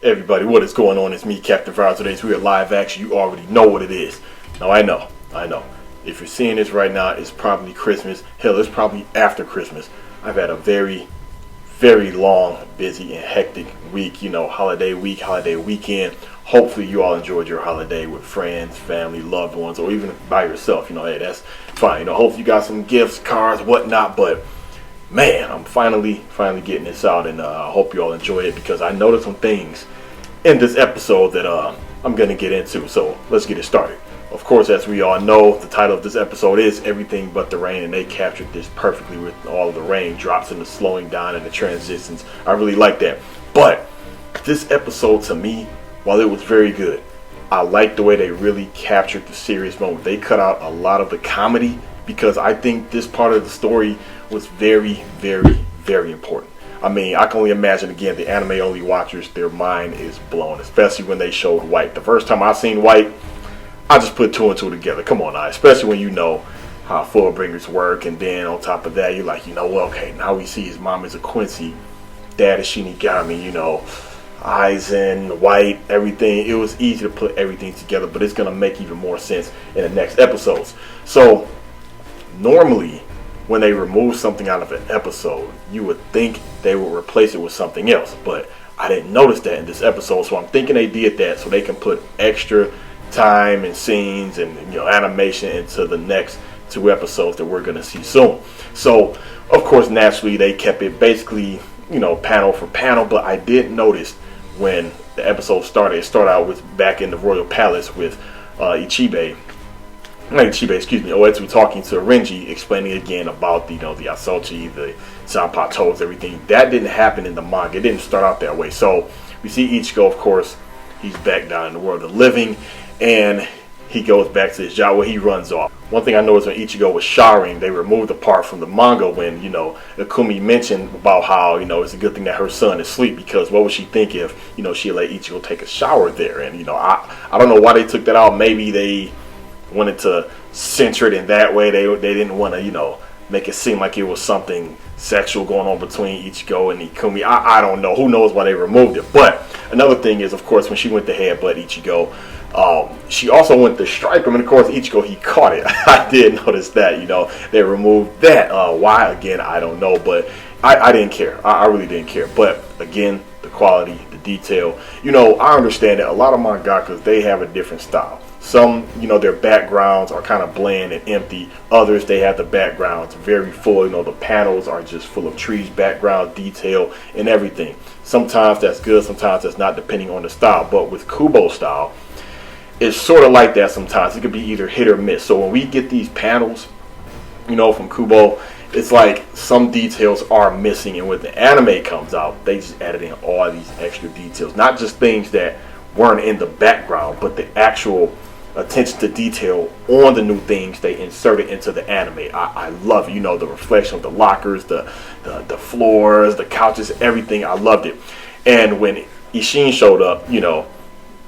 Everybody, what is going on? It's me, Captain Fire. Today we are live action. You already know what it is. Now I know. If you're seeing this right now, it's probably Christmas. Hell, it's probably after Christmas. I've had a very, very long, busy, and hectic week. Holiday week, holiday weekend. Hopefully you all enjoyed your holiday with friends, family, loved ones, or even by yourself. Hey, that's fine. Hopefully you got some gifts, cards, whatnot. But man, I'm finally getting this out, and I hope you all enjoy it because I noticed some things in this episode that I'm going to get into. So let's get it started. Of course, as we all know, the title of this episode is Everything But the Rain, and they captured this perfectly with all of the rain drops and the slowing down and the transitions. I really like that. But this episode, to me, while it was very good, I like the way they really captured the serious moment. They cut out a lot of the comedy because I think this part of the story was very, very, very important. I can only imagine, again, the anime-only watchers, their mind is blown, especially when they showed White. The first time I seen White, I just put two and two together. Come on now, especially when you know how Fullbringers work, and then on top of that, you're like, okay, now we see his mom is a Quincy, dad is Shinigami, Aizen, White, everything. It was easy to put everything together, but it's going to make even more sense in the next episodes. So, normally, when they remove something out of an episode, you would think they would replace it with something else, but I didn't notice that in this episode, so I'm thinking they did that so they can put extra time and scenes and animation into the next two episodes that we're going to see soon. So of course, naturally, they kept it basically panel for panel, but I did notice when the episode started, it started out with back in the Royal Palace with Oetsu talking to Renji, explaining again about the Asochi, the Zanpatos, everything. That didn't happen in the manga. It didn't start out that way. So we see Ichigo, of course, he's back down in the world of the living, and he goes back to his job where he runs off. One thing I noticed when Ichigo was showering, they removed the part from the manga when, Akumi mentioned about how, it's a good thing that her son is asleep, because what would she think if, she let Ichigo take a shower there? And, I don't know why they took that out. Maybe they wanted to censor it in that way. They didn't want to, make it seem like it was something sexual going on between Ichigo and Ikumi. I don't know. Who knows why they removed it? But another thing is, of course, when she went to headbutt Ichigo, she also went to strike him, and of course Ichigo, he caught it. I did notice that, they removed that. Why? Again, I don't know, but I didn't care. I really didn't care. But again, the quality, the detail, I understand that a lot of mangakas, they have a different style. Some, their backgrounds are kind of bland and empty. Others, they have the backgrounds very full. The panels are just full of trees, background, detail, and everything. Sometimes that's good, sometimes that's not, depending on the style. But with Kubo's style, it's sort of like that sometimes. It could be either hit or miss. So when we get these panels, from Kubo, it's like some details are missing. And when the anime comes out, they just added in all these extra details. Not just things that weren't in the background, but the actual attention to detail on the new things they inserted into the anime. I love it. The reflection of the lockers, the floors, the couches, everything. I loved it. And when Ishin showed up,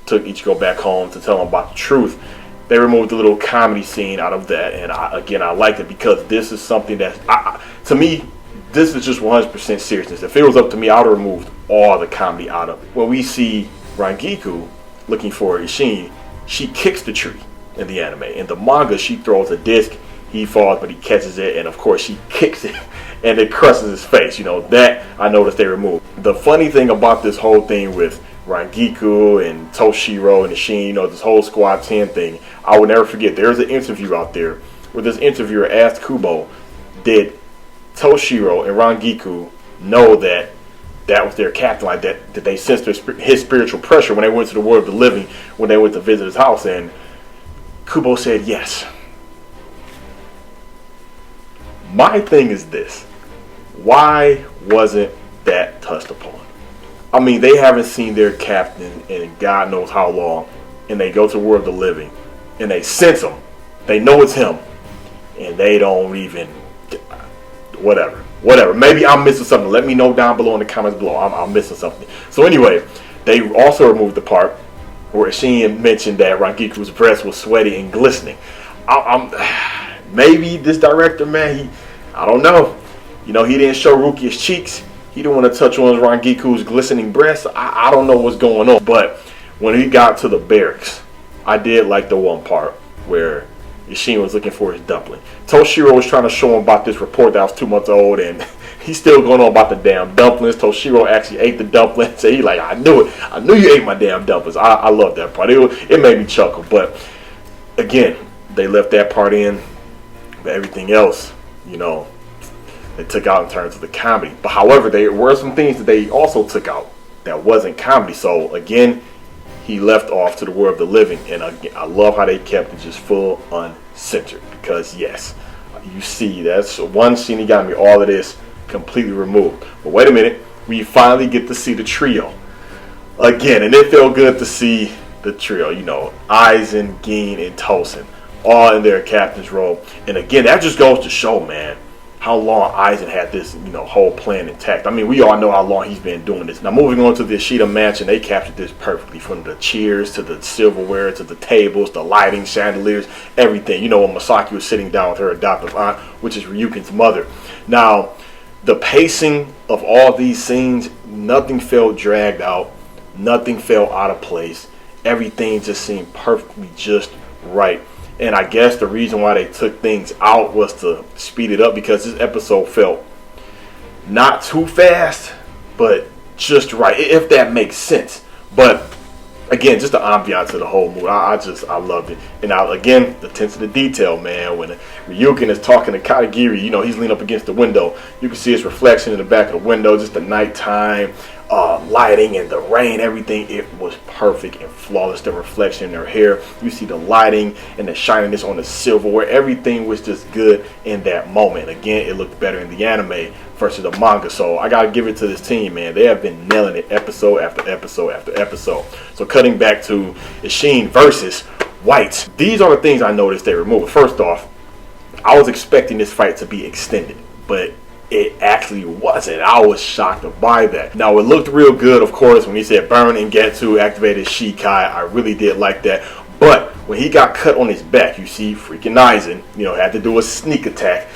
took Ichigo back home to tell him about the truth, they removed the little comedy scene out of that. And I liked it because this is something that, to me, this is just 100% seriousness. If it was up to me, I would have removed all the comedy out of it. When we see Rangiku looking for Ishin, she kicks the tree in the anime. In the manga, she throws a disc, he falls, but he catches it, and of course she kicks it, and it crushes his face. That I noticed they removed. The funny thing about this whole thing with Rangiku and Toshiro and Ishin, this whole Squad 10 thing, I will never forget. There's an interview out there where this interviewer asked Kubo, did Toshiro and Rangiku know that was their captain, like that they sensed his spiritual pressure when they went to the world of the living, when they went to visit his house? And Kubo said yes. My thing is this: why wasn't that touched upon? They haven't seen their captain in God knows how long, and they go to the world of the living, and they sense him. They know it's him, and they don't even, whatever. Maybe I'm missing something. Let me know down below in the comments below. I'm missing something. So anyway, they also removed the part where Ishin mentioned that Rangiku's breast was sweaty and glistening. Maybe this director, man, I don't know. He didn't show Rukia's cheeks. he didn't want to touch on Rangiku's glistening breasts. I don't know what's going on. But when he got to the barracks, I did like the one part where Ishin was looking for his dumpling. Toshiro was trying to show him about this report that was 2 months old, and he's still going on about the damn dumplings. Toshiro actually ate the dumplings. So he like, I knew it. I knew you ate my damn dumplings. I love that part. It made me chuckle. But again, they left that part in. But everything else, you know, they took out in terms of the comedy. But however, there were some things that they also took out that wasn't comedy. So again, he left off to the world of the living. And again, I love how they kept it just full uncensored. Because yes, you see, that's one scene he got me all of this completely removed. But wait a minute, we finally get to see the trio again, and it felt good to see the trio. You know, Aizen, Gin, and Tosin all in their captain's role. And again, that just goes to show, man, how long Aizen had this, you know, whole plan intact. I mean, we all know how long he's been doing this. Now, moving on to the Ishida mansion, they captured this perfectly, from the cheers to the silverware to the tables, the lighting, chandeliers, everything. You know, when Masaki was sitting down with her adoptive aunt, which is Ryuken's mother. Now, the pacing of all these scenes, nothing felt dragged out, nothing felt out of place. Everything just seemed perfectly just right. And I guess the reason why they took things out was to speed it up, because this episode felt not too fast, but just right, if that makes sense. But again, just the ambiance of the whole movie, I loved it. And now again, the attention to detail, man. When Ryuken is talking to Katagiri, you know, he's leaning up against the window. You can see his reflection in the back of the window, just the nighttime lighting and the rain, everything. It was perfect and flawless. The reflection in their hair, you see the lighting and the shininess on the silverware. Everything was just good in that moment. Again, it looked better in the anime versus the manga. So I gotta give it to this team, man. They have been nailing it episode after episode after episode. So cutting back to Ishin versus White, these are the things I noticed they removed. First off, I was expecting this fight to be extended, but it actually wasn't. I was shocked by that. Now, it looked real good, of course, when he said burn and Getsu activated Shikai. I really did like that. But when he got cut on his back, you see freaking Aizen, you know, had to do a sneak attack.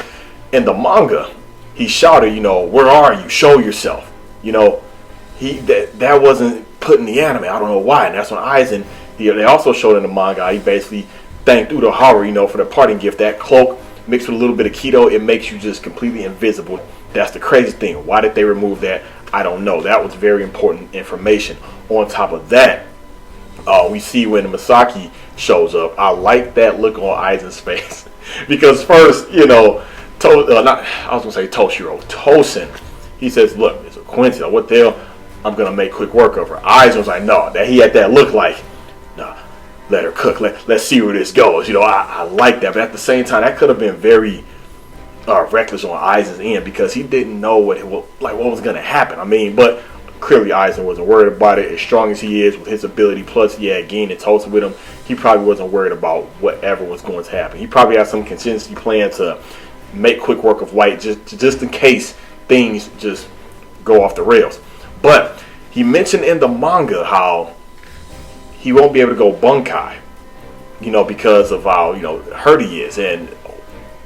In the manga, he shouted, you know, where are you? Show yourself. You know, that wasn't put in the anime. I don't know why. And that's when Aizen, they also showed in the manga, he basically thanked Urahara, you know, for the parting gift. That cloak mixed with a little bit of keto, it makes you just completely invisible. That's the crazy thing. Why did they remove that? I don't know. That was very important information. On top of that, we see when Masaki shows up, I like that look on Aizen's face. Because first, you know, Tosin, he says, look, it's a coincidence. What the hell? I'm going to make quick work of her. Aizen was like, no, that he had that look like, nah, let her cook. Let's see where this goes. You know, I like that. But at the same time, that could have been very reckless on Aizen's end, because he didn't know what was going to happen. I mean, but clearly Aizen wasn't worried about it. As strong as he is with his ability, plus he had Gin and Tosin with him, he probably wasn't worried about whatever was going to happen. He probably had some contingency plan to make quick work of White, just in case things just go off the rails. But he mentioned in the manga how he won't be able to go bunkai, you know, because of how, you know, hurt he is, and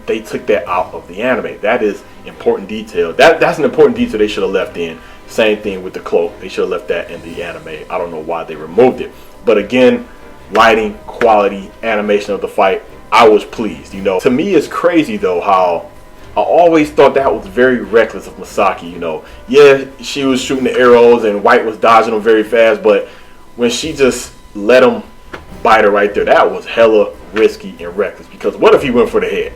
they took that out of the anime. That is important detail. That's an important detail they should have left in. Same thing with the cloak. They should have left that in the anime. I don't know why they removed it. But again, lighting, quality, animation of the fight, I was pleased. You know, to me, it's crazy though how I always thought that was very reckless of Masaki. You know, yeah, she was shooting the arrows and White was dodging them very fast, but when she just let him bite her right there, that was hella risky and reckless. Because what if he went for the head?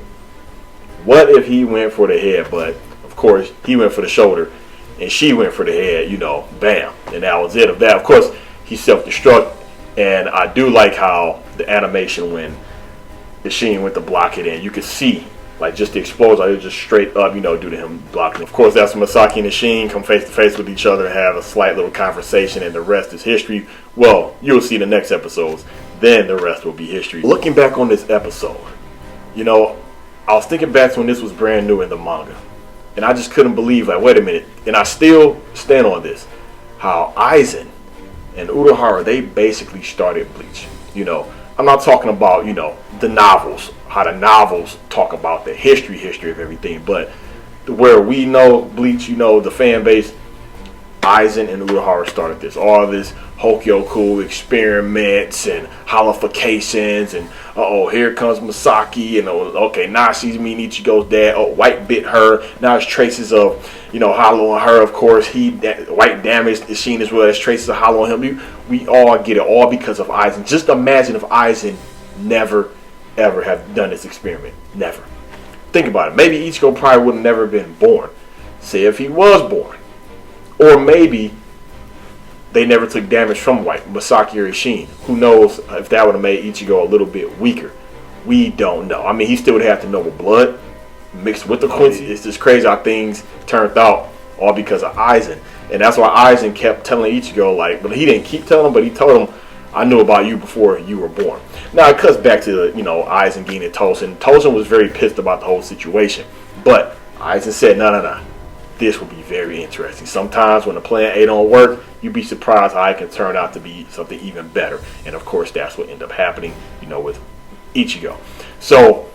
What if he went for the head? But of course, he went for the shoulder and she went for the head, you know, bam. And that was it of that. Of course, he self-destruct. And I do like how the animation when the Sheen went to block it in, you could see like just the explosion, like it was just straight up, you know, due to him blocking. Of course, that's when Masaki and the Sheen come face to face with each other and have a slight little conversation, and the rest is history. Well, you'll see the next episodes. Then the rest will be history. Looking back on this episode, you know, I was thinking back to when this was brand new in the manga, and I just couldn't believe, like, wait a minute, and I still stand on this, how Aizen and Urahara, they basically started Bleach. You know, I'm not talking about, you know, the novels, how the novels talk about the history of everything, but where we know Bleach, you know, the fan base, Aizen and Urahara started this. All this Hokyoku experiments and holifications and here comes Masaki and okay, now she's meeting Ichigo's dad. Oh, White bit her. Now there's traces of hollow on her. Of course, White damaged Ishin as well. There's traces of hollow on him. We all get it, all because of Aizen. Just imagine if Aizen never ever have done this experiment. Never. Think about it. Maybe Ichigo probably would have never been born. Say if he was born. Or maybe they never took damage from White, Masaki or Ishin. Who knows if that would have made Ichigo a little bit weaker. We don't know. I mean, he still would have to noble blood mixed with the Quincy. It's just crazy how things turned out all because of Aizen. And that's why Aizen kept telling Ichigo, but he didn't keep telling him, but he told him, I knew about you before you were born. Now it cuts back to Aizen getting Tosen. Tosen was very pissed about the whole situation. But Aizen said, no. This will be very interesting. Sometimes when the plan A don't work, you'd be surprised how it can turn out to be something even better. And of course, that's what ended up happening, with Ichigo. So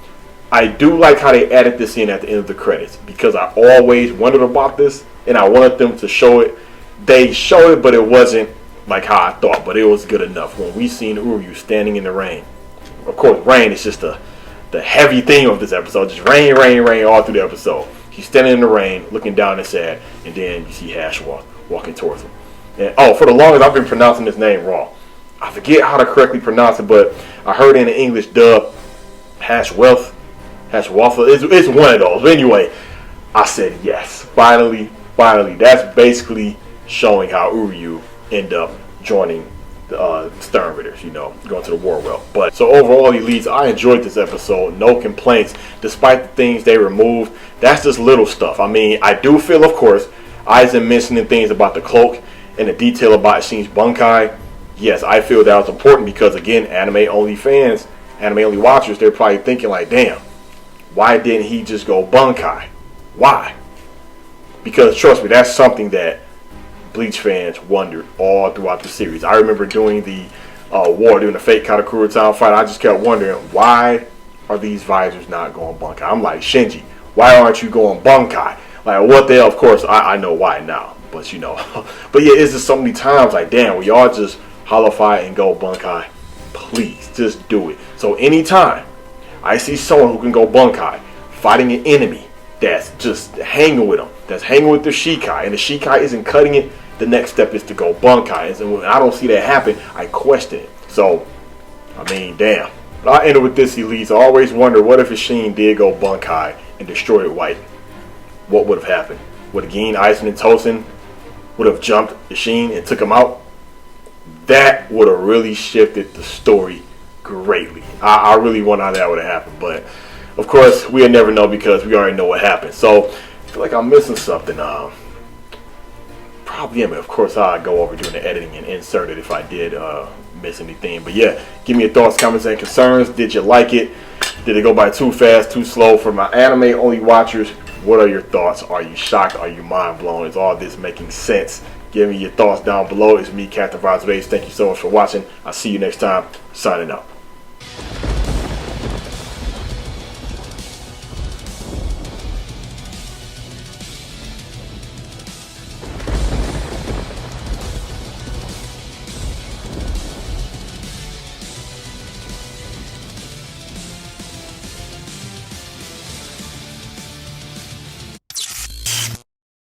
I do like how they added this in at the end of the credits, because I always wondered about this and I wanted them to show it. They showed it, but it wasn't like how I thought, but it was good enough. When we seen Uryu standing in the rain, of course, rain is just the heavy theme of this episode. Just rain all through the episode. He's standing in the rain, looking down and sad, and then you see Hash walking towards him. And for the longest, I've been pronouncing his name wrong. I forget how to correctly pronounce it, but I heard in the English dub, Hash Waffle. It's one of those. But anyway, I said yes. Finally, that's basically showing how Uryu end up joining the Stern Ritters, going to the war well. But so overall, Elites, I enjoyed this episode. No complaints, despite the things they removed. That's just little stuff. I mean, I do feel, of course, Aizen mentioning things about the cloak and the detail about Ishin's Bunkai. Yes, I feel that was important because, again, anime-only fans, anime-only watchers, they're probably thinking damn, why didn't he just go Bunkai? Why? Because, trust me, that's something that Bleach fans wondered all throughout the series. I remember doing the war, doing the fake Katakura Town fight. I just kept wondering, why are these visors not going Bunkai? I'm like, Shinji, why aren't you going Bunkai? What the hell? Of course, I know why now. But, but yeah, it's just so many times, damn, we all just holofy and go Bunkai. Please, just do it. So anytime I see someone who can go Bunkai, fighting an enemy that's just hanging with them, that's hanging with their Shikai, and the Shikai isn't cutting it, the next step is to go Bunkai. And when I don't see that happen, I question it. So, I mean, damn. But I ended with this, Elise. I always wonder, what if Ishin did go Bunkai and destroyed White? What would have happened? Would again Aizen and Tosen would have jumped Ishin and took him out? That would have really shifted the story greatly. I really wonder how that would have happened. But, of course, we'll never know because we already know what happened. So, I feel like I'm missing something. Probably am. Of course, I'll go over doing the editing and insert it if I did miss anything. But yeah, give me your thoughts, comments, and concerns. Did you like it? Did it go by too fast, too slow? For my anime-only watchers, what are your thoughts? Are you shocked? Are you mind-blown? Is all this making sense? Give me your thoughts down below. It's me, Captain TYBW. Thank you so much for watching. I'll see you next time. Signing out.